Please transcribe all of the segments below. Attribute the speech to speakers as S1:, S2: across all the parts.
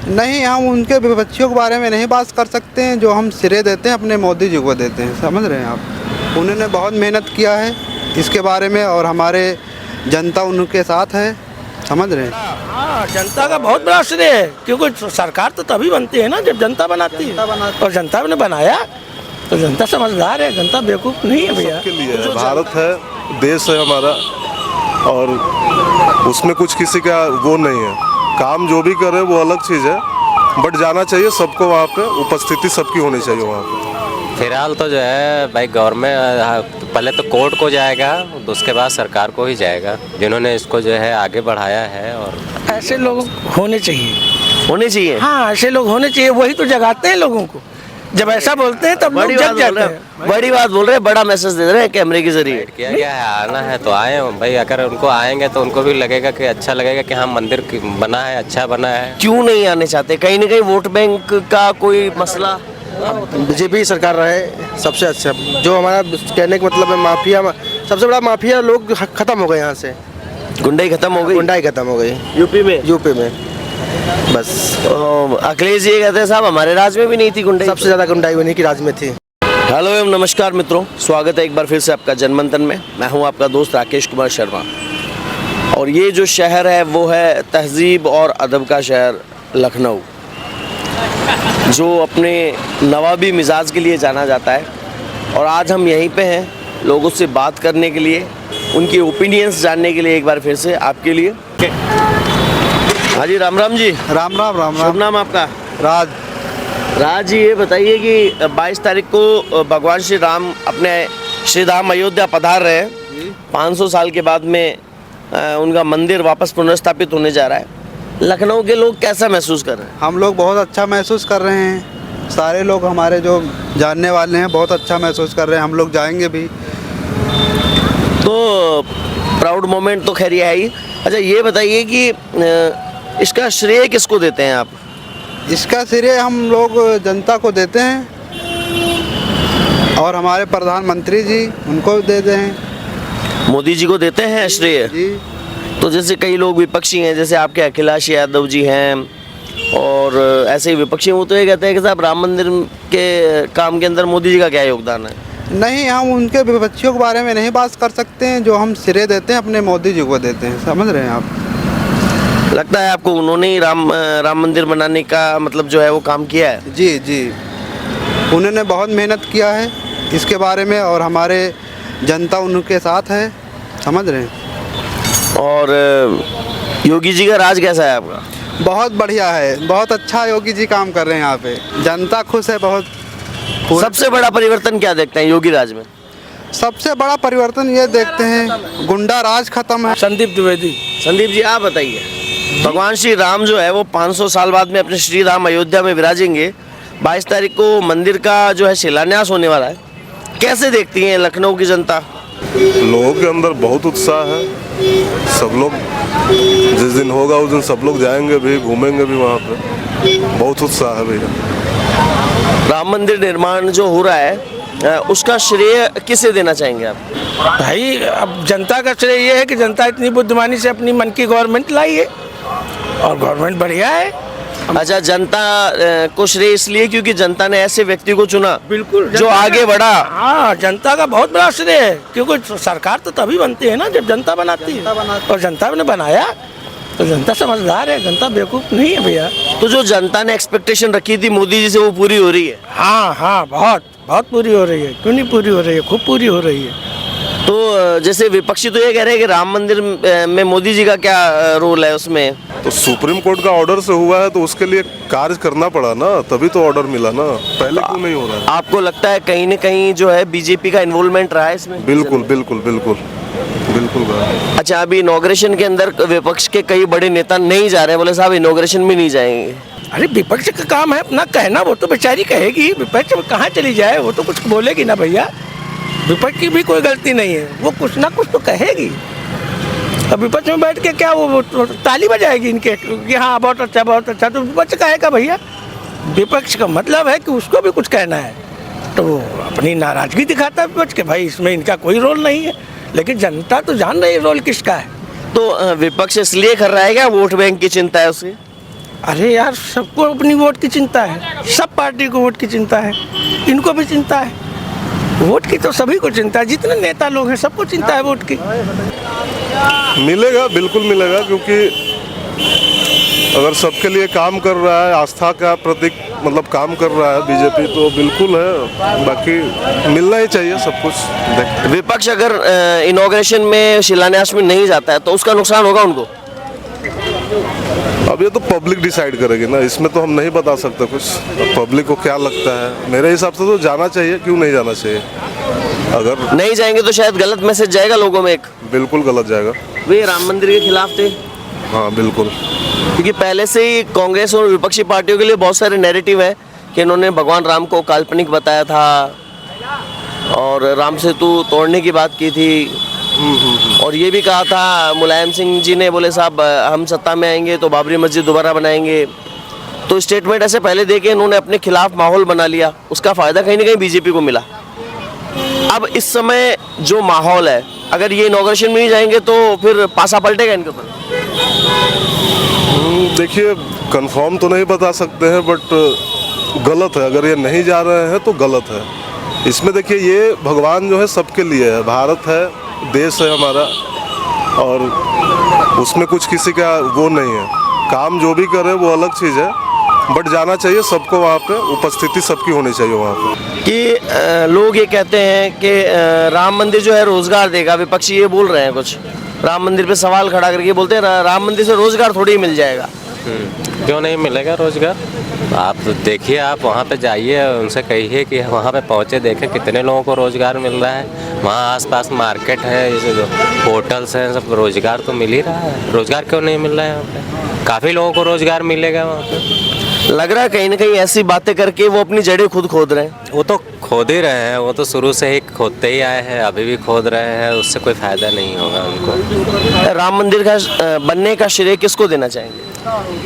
S1: नहीं, हम उनके विपक्षियों के बारे में नहीं बात कर सकते हैं। जो हम श्रेय देते हैं अपने मोदी जी को देते हैं, समझ रहे हैं आप। उन्होंने बहुत मेहनत किया है इसके बारे में, और हमारे जनता उनके साथ है, समझ रहे हैं।
S2: हाँ, जनता का बहुत बड़ा श्रेय है, क्योंकि सरकार तो तभी बनती है ना जब जनता बनाती है, और जनता ने बनाया तो जनता समझदार है, जनता बेवकूफ़ नहीं है भैया।
S3: के लिए भारत है, देश है हमारा, और उसमें कुछ किसी का वो नहीं है। काम जो भी करे वो अलग चीज़ है, बट जाना चाहिए सबको, वहाँ पे उपस्थिति सबकी होनी चाहिए वहाँ पे।
S4: फिलहाल तो जो है भाई गवर्नमेंट पहले तो कोर्ट को जाएगा, तो उसके बाद सरकार को ही जाएगा, जिन्होंने इसको जो है आगे बढ़ाया है। और
S2: ऐसे लोग होने चाहिए। हाँ, ऐसे लोग होने चाहिए, वही तो जगाते हैं लोगों को। जब ऐसा बोलते हैं तब लोग जग जाते हैं।
S5: बड़ी बात बोल रहे हैं, बड़ा मैसेज दे रहे हैं कैमरे के जरिए।
S4: किया गया है, आना है तो आए भाई। अगर उनको आएंगे तो उनको भी लगेगा कि अच्छा लगेगा कि हाँ मंदिर बना है, अच्छा बना है।
S5: क्यों नहीं आने चाहते? कहीं ना कहीं वोट बैंक का कोई मसला।
S6: बीजेपी सरकार रहे सबसे अच्छा। जो हमारा कहने का मतलब है माफिया, सबसे बड़ा माफिया लोग खत्म हो गए यहाँ से।
S5: गुंडाई खत्म हो गई।
S6: गुंडाई खत्म हो गई
S5: यूपी में
S6: बस।
S5: अखिलेश जी कहते हैं साहब हमारे राज्य में भी नहीं थी गुंडाई।
S6: सबसे ज़्यादा गुंडाई उन्हीं की राज्य में थी।
S5: हेलो एवं नमस्कार मित्रों, स्वागत है एक बार फिर से आपका जनमंथन में। मैं हूं आपका दोस्त राकेश कुमार शर्मा, और ये जो शहर है वो है तहजीब और अदब का शहर लखनऊ, जो अपने नवाबी मिजाज के लिए जाना जाता है। और आज हम यहीं पे हैं लोगों से बात करने के लिए, उनकी ओपिनियंस जानने के लिए एक बार फिर से आपके लिए। हाँ जी, राम राम जी।
S1: राम राम। राम
S5: शुभ
S1: राम।
S5: नाम आपका?
S1: राज
S5: जी, ये बताइए कि 22 तारीख को भगवान श्री राम अपने श्री धाम अयोध्या पधार रहे हैं। 500 साल के बाद में उनका मंदिर वापस पुनर्स्थापित होने जा रहा है। लखनऊ के लोग कैसा महसूस कर रहे हैं?
S1: हम लोग बहुत अच्छा महसूस कर रहे हैं। सारे लोग हमारे जो जानने वाले हैं बहुत अच्छा महसूस कर रहे हैं। हम लोग जाएंगे भी।
S5: तो प्राउड मोमेंट तो खैर है ही। अच्छा, ये बताइए कि इसका श्रेय किसको देते हैं आप?
S1: इसका श्रेय हम लोग जनता को देते हैं, और हमारे प्रधानमंत्री जी उनको देते हैं।
S5: मोदी जी को देते हैं श्रेय
S1: जी।
S5: तो जैसे कई लोग विपक्षी हैं, जैसे आपके अखिलेश यादव जी हैं, और ऐसे ही विपक्षी, वो तो ये कहते हैं कि साहब राम मंदिर के काम के अंदर मोदी जी का क्या योगदान है?
S1: नहीं, हम उनके विपक्षियों के बारे में नहीं बात कर सकते हैं। जो हम श्रेय देते हैं अपने मोदी जी को देते हैं, समझ रहे हैं आप।
S5: लगता है आपको उन्होंने ही राम मंदिर बनाने का मतलब जो है वो काम किया है?
S1: जी, उन्होंने बहुत मेहनत किया है इसके बारे में, और हमारे जनता उनके साथ है, समझ रहे हैं।
S5: और योगी जी का राज कैसा है आपका?
S1: बहुत बढ़िया है, बहुत अच्छा योगी जी काम कर रहे हैं यहाँ पे। जनता खुश है बहुत।
S5: सबसे बड़ा परिवर्तन क्या देखते हैं योगी राज में?
S1: सबसे बड़ा परिवर्तन ये देखते हैं, गुंडा राज खत्म है।
S2: संदीप द्विवेदी।
S5: संदीप जी, आप बताइए, भगवान श्री राम जो है वो 500 साल बाद में अपने श्री धाम अयोध्या में विराजेंगे। 22 तारीख को मंदिर का जो है शिलान्यास होने वाला है। कैसे देखती हैं लखनऊ की जनता?
S3: लोगों के अंदर बहुत उत्साह है। सब लोग जिस दिन होगा उस दिन सब लोग जाएंगे भी, घूमेंगे भी वहाँ पे। बहुत उत्साह है भैया।
S5: राम मंदिर निर्माण जो हो रहा है उसका श्रेय किसे देना चाहेंगे आप?
S2: भाई, अब जनता का श्रेय ये है कि जनता इतनी बुद्धिमानी से अपनी मन की गवर्नमेंट लाई है, और गवर्नमेंट बढ़िया है।
S5: अच्छा, जनता को श्रेय इसलिए क्योंकि जनता ने ऐसे व्यक्ति को चुना,
S2: बिल्कुल,
S5: जो आगे बढ़ा।
S2: हाँ, जनता का बहुत बड़ा श्रेय है, क्योंकि सरकार तो तभी बनती है ना जब जनता बनाती है, और जनता ने बनाया तो जनता समझदार है, जनता बेवकूफ़ नहीं है भैया।
S5: तो जो जनता ने एक्सपेक्टेशन रखी थी मोदी जी से वो पूरी हो रही है?
S2: हाँ, बहुत पूरी हो रही है। क्यों नहीं पूरी हो रही है? खूब पूरी हो रही है।
S5: तो जैसे विपक्षी तो ये कह रहे हैं कि राम मंदिर में मोदी जी का क्या रोल है उसमें?
S3: तो सुप्रीम कोर्ट का ऑर्डर से हुआ है तो उसके लिए कार्य करना पड़ा ना, तभी तो ऑर्डर मिला ना। पहले क्यों नहीं हो रहा है?
S5: आपको लगता है कहीं न कहीं जो है बीजेपी का इन्वॉल्वमेंट रहा है इसमें?
S3: बिल्कुल।
S5: अच्छा, अभी इनॉग्रेशन के अंदर विपक्ष के कई बड़े नेता नहीं जा रहे हैं, बोले साहब इनॉग्रेशन में नहीं जाएंगे।
S2: अरे, विपक्ष का काम है अपना कहना, वो तो बेचारी कहेगी। विपक्ष कहाँ चली जाए, वो तो कुछ बोलेगी ना भैया। विपक्ष की भी कोई गलती नहीं है, वो कुछ ना कुछ तो कहेगी। अब विपक्ष में बैठ के क्या वो ताली बजाएगी इनके कि हाँ बहुत अच्छा बहुत अच्छा, तो विपक्ष कहेगा भैया। विपक्ष का मतलब है कि उसको भी कुछ कहना है, तो वो अपनी नाराजगी दिखाता है विपक्ष के, भाई इसमें इनका कोई रोल नहीं है। लेकिन जनता तो जान रही है रोल किसका है।
S5: तो विपक्ष इसलिए कर रहा है क्या? वोट बैंक की चिंता है उसे?
S2: अरे यार, सबको अपनी वोट की चिंता है, सब पार्टी को वोट की चिंता है, इनको भी चिंता है। वोट की तो सभी को चिंता है, जितने नेता लोग हैं सबको चिंता है वोट की।
S3: मिलेगा, बिल्कुल मिलेगा, क्योंकि अगर सबके लिए काम कर रहा है, आस्था का प्रतीक मतलब काम कर रहा है बीजेपी, तो बिल्कुल है। बाकी मिलना ही चाहिए सब कुछ।
S5: विपक्ष अगर इनॉग्रेशन में, शिलान्यास में नहीं जाता है तो उसका नुकसान होगा उनको।
S3: अब ये तो पब्लिक डिसाइड करेगी ना, इसमें तो हम नहीं बता सकते कुछ। पब्लिक को क्या लगता है, मेरे हिसाब से तो जाना चाहिए। क्यों नहीं जाना चाहिए? अगर
S5: नहीं जाएंगे तो शायद गलत मैसेज जाएगा लोगों में एक।
S3: बिल्कुल गलत जाएगा।
S5: वे राम मंदिर के खिलाफ थे,
S3: हाँ बिल्कुल।
S5: क्योंकि पहले से ही कांग्रेस और विपक्षी पार्टियों के लिए बहुत सारे नैरेटिव है कि इन्होंने भगवान राम को काल्पनिक बताया था और राम सेतु तोड़ने की बात की थी, और ये भी कहा था मुलायम सिंह जी ने, बोले साहब हम सत्ता में आएंगे तो बाबरी मस्जिद दोबारा बनाएंगे। तो स्टेटमेंट ऐसे पहले दे के इन्होंने अपने खिलाफ माहौल बना लिया, उसका फ़ायदा कहीं ना कहीं बीजेपी को मिला। अब इस समय जो माहौल है, अगर ये इनॉग्रेशन में नहीं जाएंगे तो फिर पासा पलटेगा इनके ऊपर।
S3: देखिए, कंफर्म तो नहीं बता सकते हैं, बट गलत है। अगर ये नहीं जा रहे हैं तो गलत है। इसमें देखिए, ये भगवान जो है सबके लिए है, भारत है, देश है हमारा, और उसमें कुछ किसी का वो नहीं है। काम जो भी करे वो अलग चीज़ है, बट जाना चाहिए सबको वहाँ पे, उपस्थिति सबकी होनी चाहिए वहाँ पे।
S5: कि लोग ये कहते हैं कि राम मंदिर जो है रोजगार देगा, विपक्षी ये बोल रहे हैं कुछ, राम मंदिर पे सवाल खड़ा करके बोलते हैं राम मंदिर से रोजगार थोड़ी ही मिल जाएगा।
S4: क्यों नहीं मिलेगा रोजगार? आप देखिए, आप वहाँ पे जाइए, उनसे कहिए कि वहाँ पे पहुँचे, देखें कितने लोगों को रोजगार मिल रहा है। वहाँ आसपास मार्केट है, जैसे जो होटल्स हैं, सब रोजगार तो मिल ही रहा है। रोजगार क्यों नहीं मिल रहा है? वहाँ पे काफ़ी लोगों को रोजगार मिलेगा वहाँ पे।
S5: लग रहा है कहीं ना कहीं ऐसी बातें करके वो अपनी जड़ें खुद खोद रहे हैं।
S4: वो तो खोद ही रहे हैं, वो तो शुरू से ही खोदते ही आए हैं, अभी भी खोद रहे हैं, उससे कोई फ़ायदा नहीं होगा उनको।
S5: राम मंदिर का बनने का श्रेय किसको देना चाहेंगे?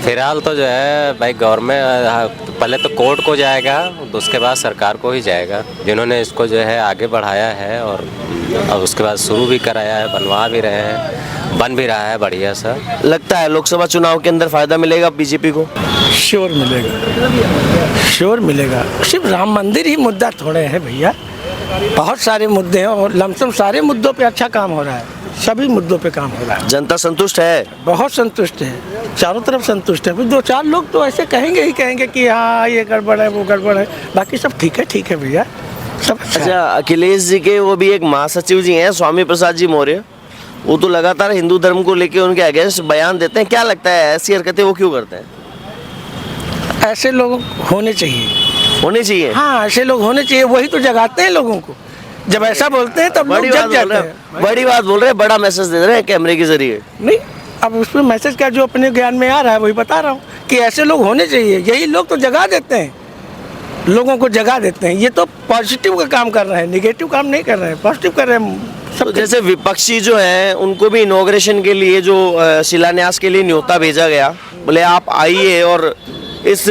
S4: फिलहाल तो जो है भाई गवर्नमेंट, पहले तो कोर्ट को जाएगा, उसके बाद सरकार को ही जाएगा, जिन्होंने इसको जो है आगे बढ़ाया है और उसके बाद शुरू भी कराया है, बनवा भी रहे हैं, बन भी रहा है बढ़िया सा।
S5: लगता है लोकसभा चुनाव के अंदर फायदा मिलेगा बीजेपी को?
S2: श्योर मिलेगा, श्योर मिलेगा। सिर्फ राम मंदिर ही मुद्दा थोड़े है भैया, बहुत सारे मुद्दे हैं और लमसम सारे मुद्दों पे अच्छा काम हो रहा है, सभी मुद्दों पे काम हो रहा है।
S5: जनता संतुष्ट है?
S2: बहुत संतुष्ट है, चारों तरफ संतुष्ट है। फिर दो चार लोग तो ऐसे कहेंगे ही कहेंगे कि हाँ ये गड़बड़ है, वो गड़बड़ है, बाकी सब ठीक है भैया, सब अच्छा है।
S5: अच्छा, अखिलेश जी के वो भी एक महासचिव जी हैं, स्वामी प्रसाद जी मौर्य, वो तो लगातार हिंदू धर्म को लेकर उनके अगेंस्ट बयान देते हैं। क्या लगता है ऐसी हरकतें वो क्यों करते हैं?
S2: ऐसे लोग होने चाहिए,
S5: होने चाहिए।
S2: हाँ ऐसे लोग होने चाहिए, वही तो जगाते हैं लोगों को। जब ऐसा बोलते हैं तब लोग जग जाते हैं।
S5: बड़ी बात बोल रहे हैं, बड़ा मैसेज दे रहे हैं कैमरे के जरिए।
S2: नहीं, अब उसमें मैसेज क्या, जो अपने ज्ञान में आ रहा है वही बता रहा हूँ कि ऐसे लोग होने चाहिए। यही लोग तो जगा देते हैं, लोगों को जगा देते हैं। ये तो पॉजिटिव का काम कर रहे हैं, निगेटिव काम नहीं कर रहे हैं, पॉजिटिव कर रहे हैं सब।
S5: तो जैसे विपक्षी जो हैं उनको भी इनॉग्रेशन के लिए जो शिलान्यास के लिए न्योता भेजा गया, बोले आप आइए और इस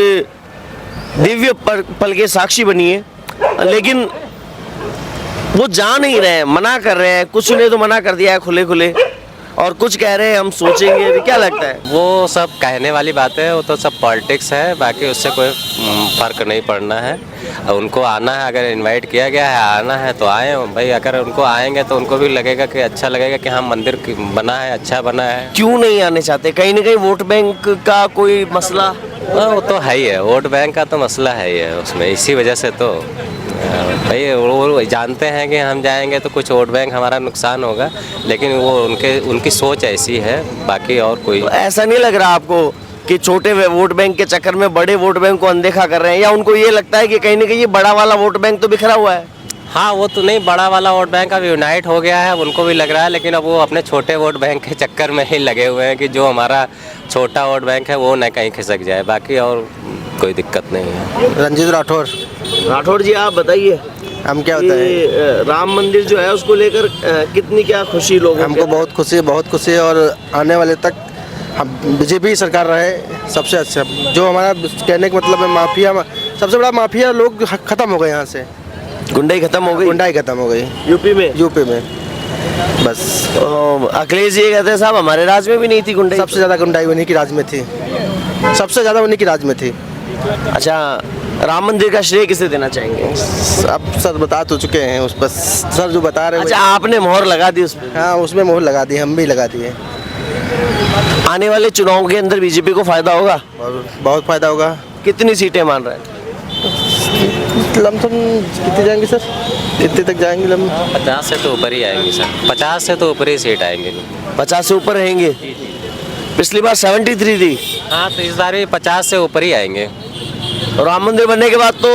S5: दिव्य पल के साक्षी बनिए, लेकिन वो जा नहीं रहे हैं, मना कर रहे हैं। कुछ ने तो मना कर दिया है खुले खुले, और कुछ कह रहे हैं हम सोचेंगे। अभी क्या लगता है?
S4: वो सब कहने वाली बातें है, वो तो सब पॉलिटिक्स है, बाकी उससे कोई फ़र्क नहीं पड़ना है। उनको आना है, अगर इनवाइट किया गया है, आना है तो आए भाई। अगर उनको आएंगे तो उनको भी लगेगा कि अच्छा लगेगा कि हाँ मंदिर बना है, अच्छा बना है।
S5: क्यों नहीं आने चाहते? कहीं ना कहीं वोट बैंक का कोई मसला?
S4: वो तो है ही है, वोट बैंक का तो मसला है ही है उसमें, इसी वजह से तो भाई वो जानते हैं कि हम जाएंगे तो कुछ वोट बैंक हमारा नुकसान होगा, लेकिन वो उनकी सोच ऐसी है, बाकी और कोई।
S5: ऐसा नहीं लग रहा आपको कि छोटे वोट बैंक के चक्कर में बड़े वोट बैंक को अनदेखा कर रहे हैं, या उनको ये लगता है कि कहीं ना कहीं ये बड़ा वाला वोट बैंक तो बिखरा हुआ है?
S4: हाँ, वो तो नहीं, बड़ा वाला वोट बैंक अब यूनाइट हो गया है, उनको भी लग रहा है, लेकिन अब वो अपने छोटे वोट बैंक के चक्कर में ही लगे हुए हैं कि जो हमारा छोटा वोट बैंक है वो न कहीं खिसक जाए, बाकी और कोई दिक्कत नहीं है।
S6: रंजीत राठौर।
S5: राठौर जी, आप बताइए,
S6: हम क्या होता है,
S5: राम मंदिर जो है उसको लेकर कितनी क्या खुशी लोगों
S6: हमको बहुत खुशी है, और आने वाले तक हम बीजेपी सरकार रहे सबसे अच्छा। जो हमारा कहने का मतलब है, माफिया, सबसे बड़ा माफिया लोग खत्म हो गए यहाँ से,
S5: गुंडाई खत्म हो गई।
S6: गुंडाई खत्म हो गई
S5: यूपी में बस। अखिलेश जी कहते हैं साहब हमारे राज में भी नहीं थी गुंडाई।
S6: सबसे ज़्यादा गुंडाई उन्हीं की राज में थी। सबसे ज़्यादा उन्हीं की राज में थी।
S5: अच्छा, राम मंदिर का श्रेय किसे देना चाहेंगे?
S6: अब सर बता तो चुके हैं उस पर, सर जो बता रहे हैं
S5: अच्छा, आपने मोहर लगा दी उस पर।
S6: हाँ उसमें मोहर लगा दी, हम भी लगा दिए।
S5: आने वाले चुनाव के अंदर बीजेपी को फायदा होगा?
S6: और बहुत फायदा होगा।
S5: कितनी सीटें मान रहे हैं?
S6: लमसम कितने जाएंगे सर? कितने तक जाएंगे?
S4: 50 से तो ऊपर ही आएंगे सर, 50 से तो ऊपर ही सीट आएंगे।
S5: 50 से ऊपर रहेंगे? पिछली बार 73 थी।
S4: हाँ, तो इस बार भी 50 से ऊपर ही आएंगे।
S5: और राम मंदिर बनने के बाद तो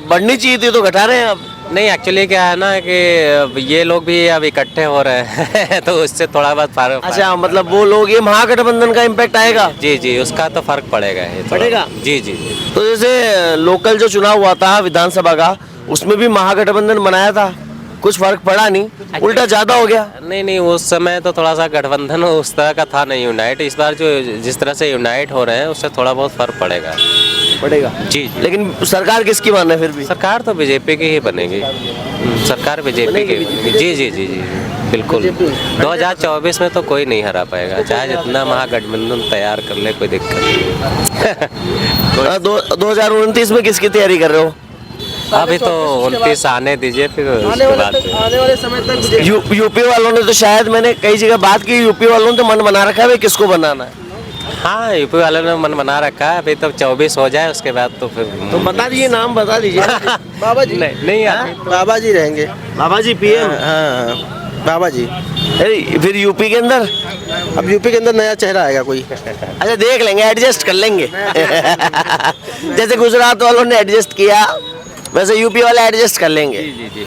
S5: बढ़नी चाहिए थी, तो घटा रहे हैं अब।
S4: नहीं, एक्चुअली क्या है ना कि अब ये लोग भी अब इकट्ठे हो रहे हैं तो उससे थोड़ा बहुत फर्क।
S5: अच्छा, मतलब वो लोग, ये महागठबंधन का इम्पैक्ट आएगा?
S4: जी जी, उसका तो फर्क पड़ेगा ये थोड़ा।
S5: पड़ेगा?
S4: जी जी जी।
S5: तो जैसे लोकल जो चुनाव हुआ था विधानसभा का, उसमें भी महागठबंधन बनाया था, कुछ फर्क पड़ा नहीं, उल्टा ज्यादा हो गया।
S4: नहीं, उस समय तो थोड़ा सा गठबंधन उस तरह का था नहीं यूनाइट। इस बार जो जिस तरह से यूनाइट हो रहे हैं उससे थोड़ा बहुत फर्क पड़ेगा। जी।
S5: लेकिन सरकार किसकी मान है फिर भी?
S4: सरकार तो बीजेपी की ही बनेगी। सरकार बीजेपी की बनेगी। जी जी जी जी, बिल्कुल। 2024 में तो कोई नहीं हरा पाएगा, चाहे जितना महागठबंधन तैयार कर ले, कोई दिक्कत नहीं।
S5: 2029 में किसकी तैयारी कर रहे हो?
S4: अभी तो 29 आने दीजिए, फिर उसके बाद
S6: आने वाले समय तक
S5: यूपी वालों ने तो, शायद मैंने कई जगह बात की, यूपी वालों ने तो मन बना रखा है भाई किसको बनाना है।
S4: हाँ, यूपी वालों ने मन बना रखा है। अभी तो 24 हो जाए उसके बाद तो फिर
S5: तो बता दीजिए, नाम बता दीजिए।
S6: बाबा जी
S4: नहीं
S6: बाबा जी रहेंगे।
S5: बाबा जी पीएम?
S6: हाँ बाबा जी।
S5: अरे फिर यूपी के अंदर?
S6: अब यूपी के अंदर नया चेहरा आएगा कोई।
S5: अच्छा, देख लेंगे, एडजस्ट कर लेंगे। जैसे गुजरात वालों ने एडजस्ट किया, वैसे यूपी वाले एडजस्ट कर लेंगे।